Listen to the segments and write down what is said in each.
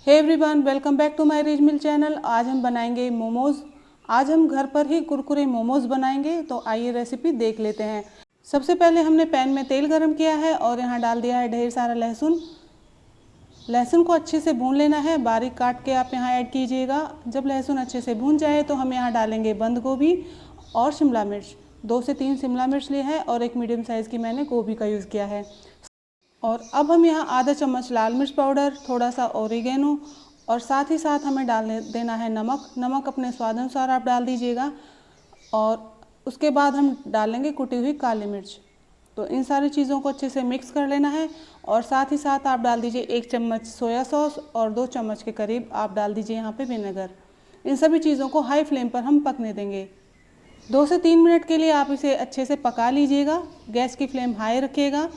Hey everyone, welcome back to my rich mill channel. आज हम बनाएंगे मोमोज़। आज हम घर पर ही कुरकुरे मोमोज़ बनाएंगे, तो आइए रेसिपी देख लेते हैं। सबसे पहले हमने पैन में तेल गरम किया है और यहाँ डाल दिया है ढेर सारा लहसुन। लहसुन को अच्छे से भून लेना है, बारीक काट के आप यहाँ ऐड कीजिएगा। जब लहसुन अच्छे से भून जाए तो हम यहाँ डालेंगे बंद गोभी और शिमला मिर्च। 2 से 3 शिमला मिर्च लिए हैं और एक मीडियम साइज़ की मैंने गोभी का यूज़ किया है। और अब हम यहाँ आधा चम्मच लाल मिर्च पाउडर, थोड़ा सा ओरिगेनो और साथ ही साथ हमें डाल देना है नमक। नमक अपने स्वाद अनुसार आप डाल दीजिएगा। और उसके बाद हम डालेंगे कुटी हुई काली मिर्च। तो इन सारी चीज़ों को अच्छे से मिक्स कर लेना है। और साथ ही साथ आप डाल दीजिए 1 चम्मच सोया सॉस और 2 चम्मच के करीब आप डाल दीजिए यहाँ पे विनेगर। इन सभी चीज़ों को हाई फ्लेम पर हम पकने देंगे। 2 से 3 मिनट के लिए आप इसे अच्छे से पका लीजिएगा। गैस की फ्लेम हाई रखिएगा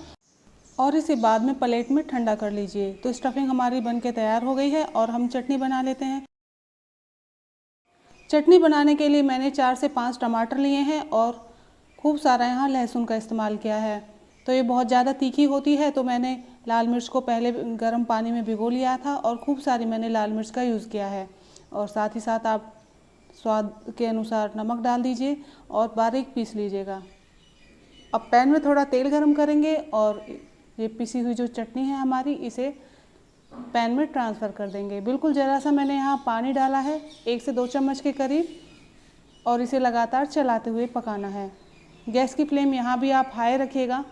और इसे बाद में प्लेट में ठंडा कर लीजिए। तो स्टफिंग हमारी बनके तैयार हो गई है और हम चटनी बना लेते हैं। चटनी बनाने के लिए मैंने 4 से 5 टमाटर लिए हैं और खूब सारा यहाँ लहसुन का इस्तेमाल किया है। तो ये बहुत ज़्यादा तीखी होती है, तो मैंने लाल मिर्च को पहले गर्म पानी में भिगो लिया था और खूब सारी मैंने लाल मिर्च का यूज़ किया है। और साथ ही साथ आप स्वाद के अनुसार नमक डाल दीजिए और बारीक पीस लीजिएगा। अब पैन में थोड़ा तेल गरम करेंगे और ये पिसी हुई जो चटनी है हमारी, इसे पैन में ट्रांसफ़र कर देंगे। बिल्कुल ज़रा सा मैंने यहाँ पानी डाला है, 1 से 2 चम्मच के करीब, और इसे लगातार चलाते हुए पकाना है। गैस की फ्लेम यहाँ भी आप हाई रखिएगा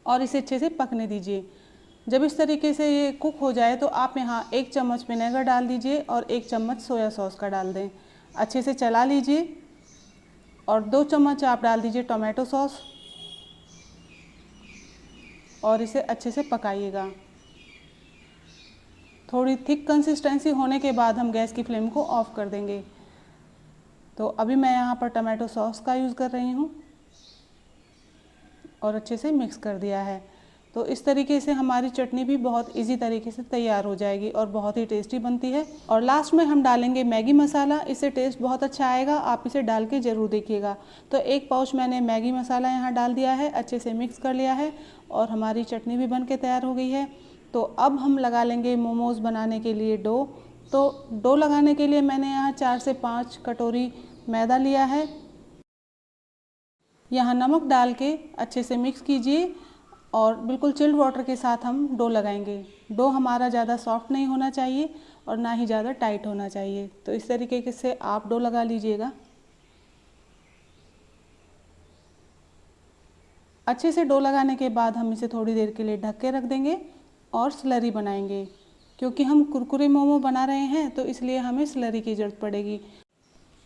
और इसे अच्छे से पकने दीजिए। जब इस तरीके से ये कुक हो जाए तो आप यहाँ 1 चम्मच विनेगर डाल दीजिए और 1 चम्मच सोया सॉस का डाल दें। अच्छे से चला लीजिए और 2 चम्मच आप डाल दीजिए टोमेटो सॉस और इसे अच्छे से पकाइएगा। थोड़ी थिक कंसिस्टेंसी होने के बाद हम गैस की फ्लेम को ऑफ़ कर देंगे। तो अभी मैं यहाँ पर टोमेटो सॉस का यूज़ कर रही हूँ और अच्छे से मिक्स कर दिया है। तो इस तरीके से हमारी चटनी भी बहुत इजी तरीके से तैयार हो जाएगी और बहुत ही टेस्टी बनती है। और लास्ट में हम डालेंगे मैगी मसाला, इससे टेस्ट बहुत अच्छा आएगा। आप इसे डाल के ज़रूर देखिएगा। तो 1 पाउच मैंने मैगी मसाला यहाँ डाल दिया है, अच्छे से मिक्स कर लिया है और हमारी चटनी भी बन के तैयार हो गई है। तो अब हम लगा लेंगे मोमोज़ बनाने के लिए डो। तो डो लगाने के लिए मैंने यहाँ 4 से 5 कटोरी मैदा लिया है। यहाँ नमक डाल के अच्छे से मिक्स कीजिए और बिल्कुल चिल्ड वाटर के साथ हम डो लगाएंगे। डो हमारा ज़्यादा सॉफ्ट नहीं होना चाहिए और ना ही ज़्यादा टाइट होना चाहिए। तो इस तरीके से आप डो लगा लीजिएगा। अच्छे से डो लगाने के बाद हम इसे थोड़ी देर के लिए ढक के रख देंगे और स्लरी बनाएंगे। क्योंकि हम कुरकुरे मोमो बना रहे हैं तो इसलिए हमें स्लरी की ज़रूरत पड़ेगी।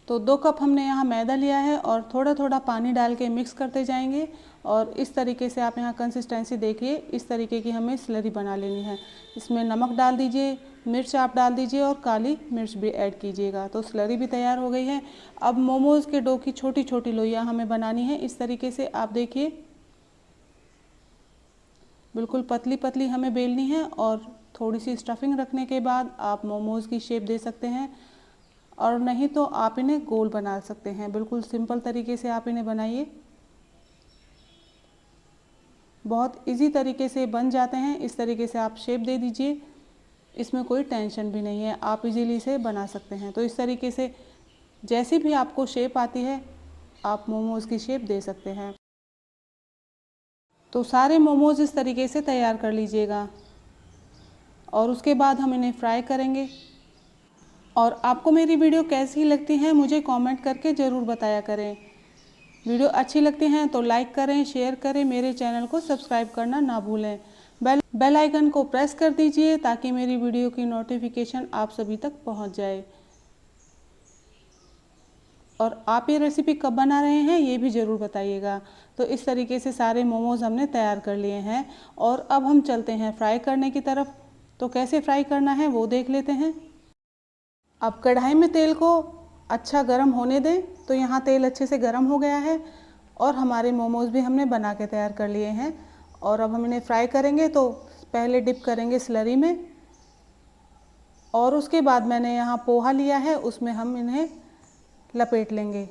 तो 2 कप हमने यहाँ मैदा लिया है और थोड़ा थोड़ा पानी डाल के मिक्स करते जाएंगे। और इस तरीके से आप यहाँ कंसिस्टेंसी देखिए, इस तरीके की हमें स्लरी बना लेनी है। इसमें नमक डाल दीजिए, मिर्च आप डाल दीजिए और काली मिर्च भी ऐड कीजिएगा। तो स्लरी भी तैयार हो गई है। अब मोमोज़ के डो की छोटी छोटी लोइयाँ हमें बनानी है। इस तरीके से आप देखिए, बिल्कुल पतली पतली हमें बेलनी है और थोड़ी सी स्टफिंग रखने के बाद आप मोमोज़ की शेप दे सकते हैं और नहीं तो आप इन्हें गोल बना सकते हैं। बिल्कुल सिंपल तरीके से आप इन्हें बनाइए, बहुत इजी तरीके से बन जाते हैं। इस तरीके से आप शेप दे दीजिए, इसमें कोई टेंशन भी नहीं है, आप इजीली इसे बना सकते हैं। तो इस तरीके से जैसी भी आपको शेप आती है आप मोमोज़ की शेप दे सकते हैं। तो सारे मोमोज़ इस तरीके से तैयार कर लीजिएगा और उसके बाद हम इन्हें फ्राई करेंगे। और आपको मेरी वीडियो कैसी लगती है मुझे कमेंट करके ज़रूर बताया करें। वीडियो अच्छी लगती हैं तो लाइक करें, शेयर करें, मेरे चैनल को सब्सक्राइब करना ना भूलें। बेल आइकन को प्रेस कर दीजिए ताकि मेरी वीडियो की नोटिफिकेशन आप सभी तक पहुंच जाए। और आप ये रेसिपी कब बना रहे हैं ये भी ज़रूर बताइएगा। तो इस तरीके से सारे मोमोज़ हमने तैयार कर लिए हैं और अब हम चलते हैं फ्राई करने की तरफ। तो कैसे फ्राई करना है वो देख लेते हैं। अब कढ़ाई में तेल को अच्छा गर्म होने दें। तो यहाँ तेल अच्छे से गर्म हो गया है और हमारे मोमोज़ भी हमने बना के तैयार कर लिए हैं। और अब हम इन्हें फ्राई करेंगे। तो पहले डिप करेंगे स्लरी में और उसके बाद मैंने यहाँ पोहा लिया है, उसमें हम इन्हें लपेट लेंगे।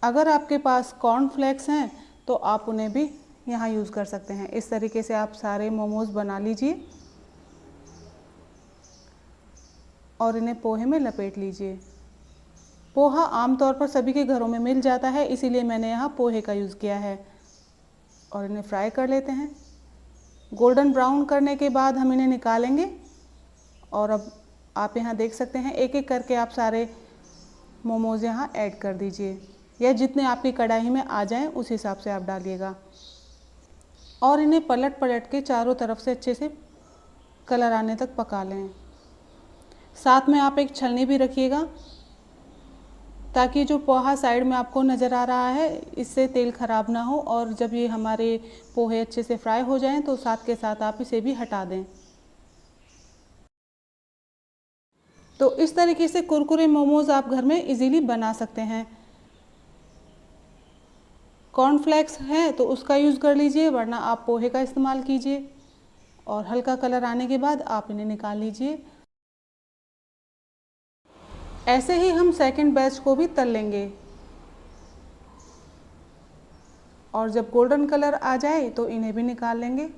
अगर आपके पास कॉर्नफ्लेक्स हैं तो आप उन्हें भी यहाँ यूज़ कर सकते हैं। इस तरीके से आप सारे मोमोज़ बना लीजिए। और इन्हें पोहे में लपेट लीजिए। पोहा आमतौर पर सभी के घरों में मिल जाता है, इसीलिए मैंने यहाँ पोहे का यूज़ किया है। और इन्हें फ्राई कर लेते हैं। गोल्डन ब्राउन करने के बाद हम इन्हें निकालेंगे। और अब आप यहाँ देख सकते हैं, एक एक करके आप सारे मोमोज़ यहाँ ऐड कर दीजिए, या जितने आपकी कढ़ाई में आ जाएं उस हिसाब से आप डालिएगा। और इन्हें पलट पलट के चारों तरफ से अच्छे से कलर आने तक पका लें। साथ में आप एक छलनी भी रखिएगा, ताकि जो पोहा साइड में आपको नज़र आ रहा है इससे तेल ख़राब ना हो, और जब ये हमारे पोहे अच्छे से फ्राई हो जाएं तो साथ के साथ आप इसे भी हटा दें। तो इस तरीके से कुरकुरे मोमोज़ आप घर में इजीली बना सकते हैं। कॉर्नफ्लेक्स है तो उसका यूज़ कर लीजिए, वरना आप पोहे का इस्तेमाल कीजिए। और हल्का कलर आने के बाद आप इन्हें निकाल लीजिए। ऐसे ही हम सेकंड बैच को भी तल लेंगे, और जब गोल्डन कलर आ जाए तो इन्हें भी निकाल लेंगे।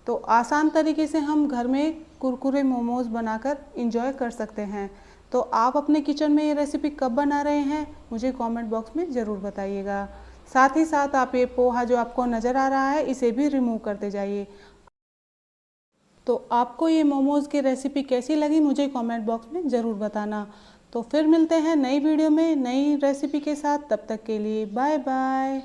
तो आसान तरीके से हम घर में कुरकुरे मोमोज़ बनाकर इंजॉय कर सकते हैं। तो आप अपने किचन में ये रेसिपी कब बना रहे हैं मुझे कमेंट बॉक्स में ज़रूर बताइएगा। साथ ही साथ आप ये पोहा जो आपको नज़र आ रहा है इसे भी रिमूव करते जाइए। तो आपको ये मोमोज़ की रेसिपी कैसी लगी मुझे कमेंट बॉक्स में ज़रूर बताना। तो फिर मिलते हैं नई वीडियो में नई रेसिपी के साथ, तब तक के लिए बाय बाय।